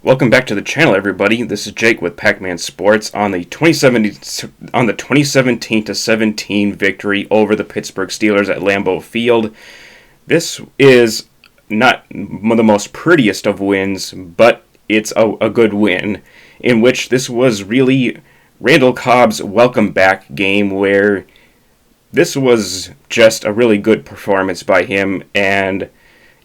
Welcome back to the channel, everybody. This is Jake with PackMan Sports on the 2017 to 17 victory over the Pittsburgh Steelers at Lambeau Field. This is not the most prettiest of wins, but it's a good win, in which this was really Randall Cobb's welcome back game, where this was just a really good performance by him, and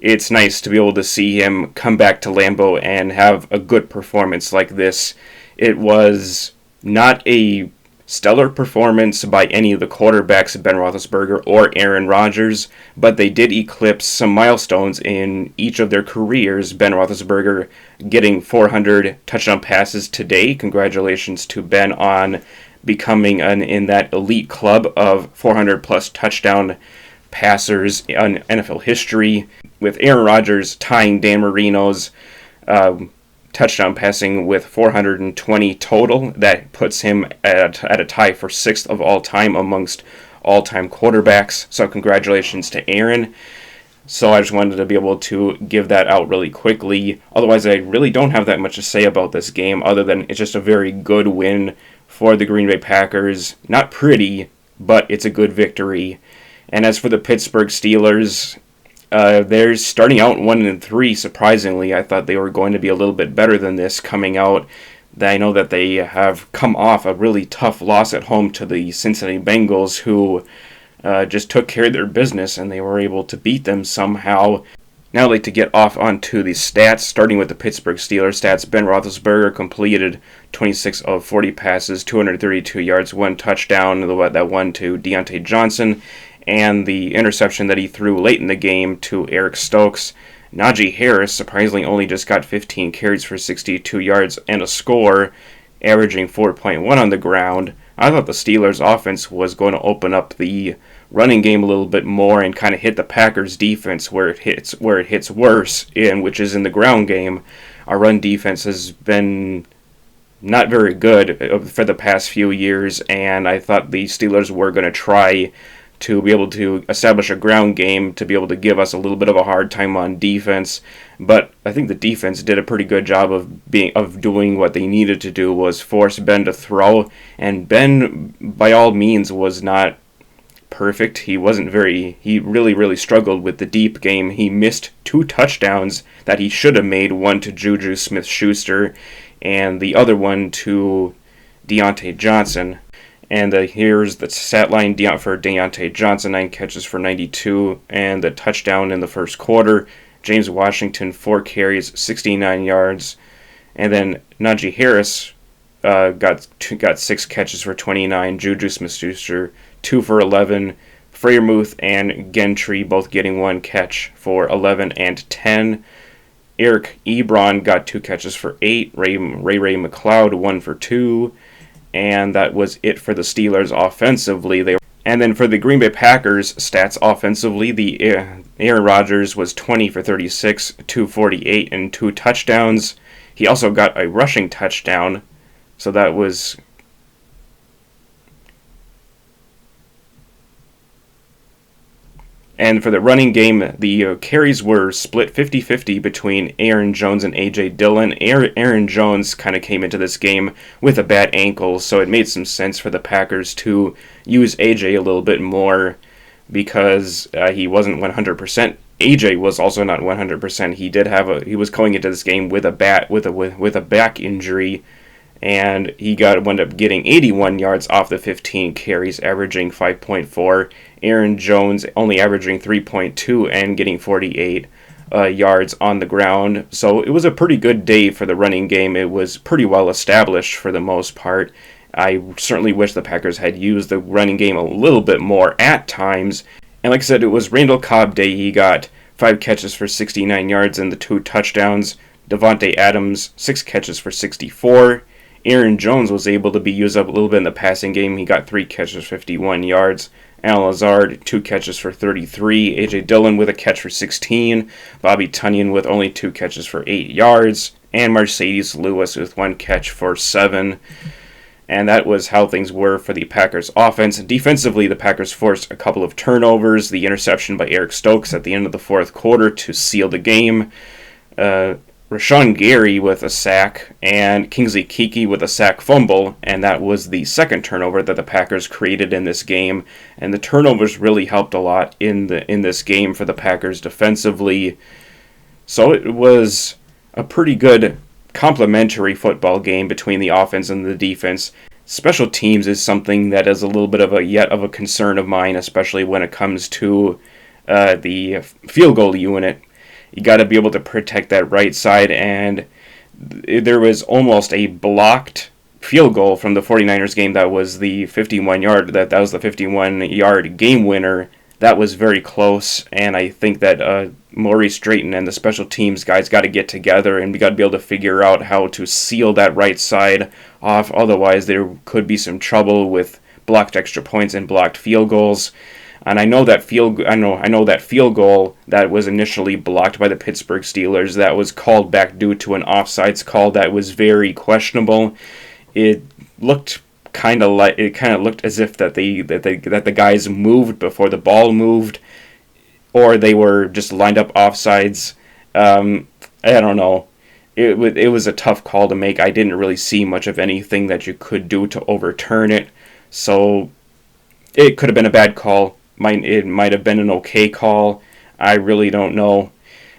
it's nice to be able to see him come back to Lambeau and have a good performance like this. It was not a stellar performance by any of the quarterbacks, Ben Roethlisberger or Aaron Rodgers, but they did eclipse some milestones in each of their careers. Ben Roethlisberger getting 400 touchdown passes today. Congratulations to Ben on becoming in that elite club of 400 plus touchdown passers in NFL history, with Aaron Rodgers tying Dan Marino's touchdown passing with 420 total. That puts him at a tie for 6th of all time amongst all-time quarterbacks. So congratulations to Aaron. So I just wanted to be able to give that out really quickly. Otherwise, I really don't have that much to say about this game, other than it's just a very good win for the Green Bay Packers. Not pretty, but it's a good victory. And as for the Pittsburgh Steelers, they're starting out 1-3. Surprisingly, I thought they were going to be a little bit better than this coming out. I know that they have come off a really tough loss at home to the Cincinnati Bengals, who just took care of their business, and they were able to beat them somehow. Now I'd like to get off onto the stats, starting with the Pittsburgh Steelers stats. Ben Roethlisberger completed 26 of 40 passes, 232 yards, 1 touchdown, that one to Diontae Johnson, and the interception that he threw late in the game to Eric Stokes. Najee Harris surprisingly only just got 15 carries for 62 yards and a score, averaging 4.1 on the ground. I thought the Steelers' offense was going to open up the running game a little bit more and kind of hit the Packers' defense where it hits worse, which is in the ground game. Our run defense has been not very good for the past few years, and I thought the Steelers were going to try to be able to establish a ground game to be able to give us a little bit of a hard time on defense. But I think the defense did a pretty good job of doing what they needed to do, was force Ben to throw. And Ben, by all means, was not perfect. He really struggled with the deep game. He missed 2 touchdowns that he should have made, one to Juju Smith-Schuster and the other one to Diontae Johnson. And here's the stat line for Diontae Johnson: 9 catches for 92, and the touchdown in the first quarter. James Washington, 4 carries, 69 yards. And then Najee Harris got 6 catches for 29. Juju Smith-Schuster, 2 for 11. Freiermuth and Gentry both getting 1 catch for 11 and 10. Eric Ebron got 2 catches for 8. Ray McLeod, 1 for 2. And that was it for the Steelers offensively. And then for the Green Bay Packers stats offensively, the Aaron Rodgers was 20 for 36, 248, and 2 touchdowns. He also got a rushing touchdown, so that was... And for the running game, the carries were split 50-50 between Aaron Jones and A.J. Dillon. Aaron Jones kind of came into this game with a bad ankle, so it made some sense for the Packers to use A.J. a little bit more, because he wasn't 100%. A.J. was also not 100%. He was going into this game with a back injury, and he wound up getting 81 yards off the 15 carries, averaging 5.4. Aaron Jones only averaging 3.2 and getting 48 yards on the ground. So it was a pretty good day for the running game. It was pretty well established for the most part. I certainly wish the Packers had used the running game a little bit more at times. And like I said, it was Randall Cobb day. He got 5 catches for 69 yards and the 2 touchdowns. Devontae Adams, 6 catches for 64. Aaron Jones was able to be used up a little bit in the passing game. He got 3 catches for 51 yards. Al Lazard, 2 catches for 33. A.J. Dillon with a catch for 16. Bobby Tunyon with only 2 catches for 8 yards. And Mercedes Lewis with 1 catch for 7. And that was how things were for the Packers offense. Defensively, the Packers forced a couple of turnovers. The interception by Eric Stokes at the end of the fourth quarter to seal the game. Rashawn Gary with a sack and Kingsley Keke with a sack fumble, and that was the second turnover that the Packers created in this game. And the turnovers really helped a lot in this game for the Packers defensively. So it was a pretty good complementary football game between the offense and the defense. Special teams is something that is a little bit of a concern of mine, especially when it comes to the field goal unit. You got to be able to protect that right side, and there was almost a blocked field goal from the 49ers game that was the 51-yard game winner. That was very close, and I think that Maurice Drayton and the special teams guys got to get together, and we got to be able to figure out how to seal that right side off. Otherwise, there could be some trouble with blocked extra points and blocked field goals. And I know that field goal that was initially blocked by the Pittsburgh Steelers, that was called back due to an offsides call that was very questionable. It kind of looked as if that the guys moved before the ball moved, or they were just lined up offsides. I don't know. It was a tough call to make. I didn't really see much of anything that you could do to overturn it, so it could have been a bad call. It might have been an okay call. I really don't know.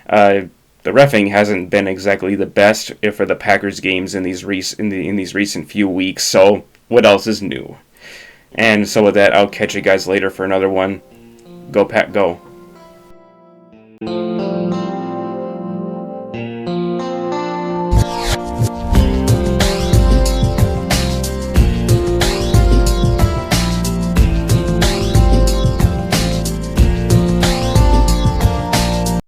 The reffing hasn't been exactly the best for the Packers games in these recent few weeks. So what else is new? And so with that, I'll catch you guys later for another one. Go Pack, go!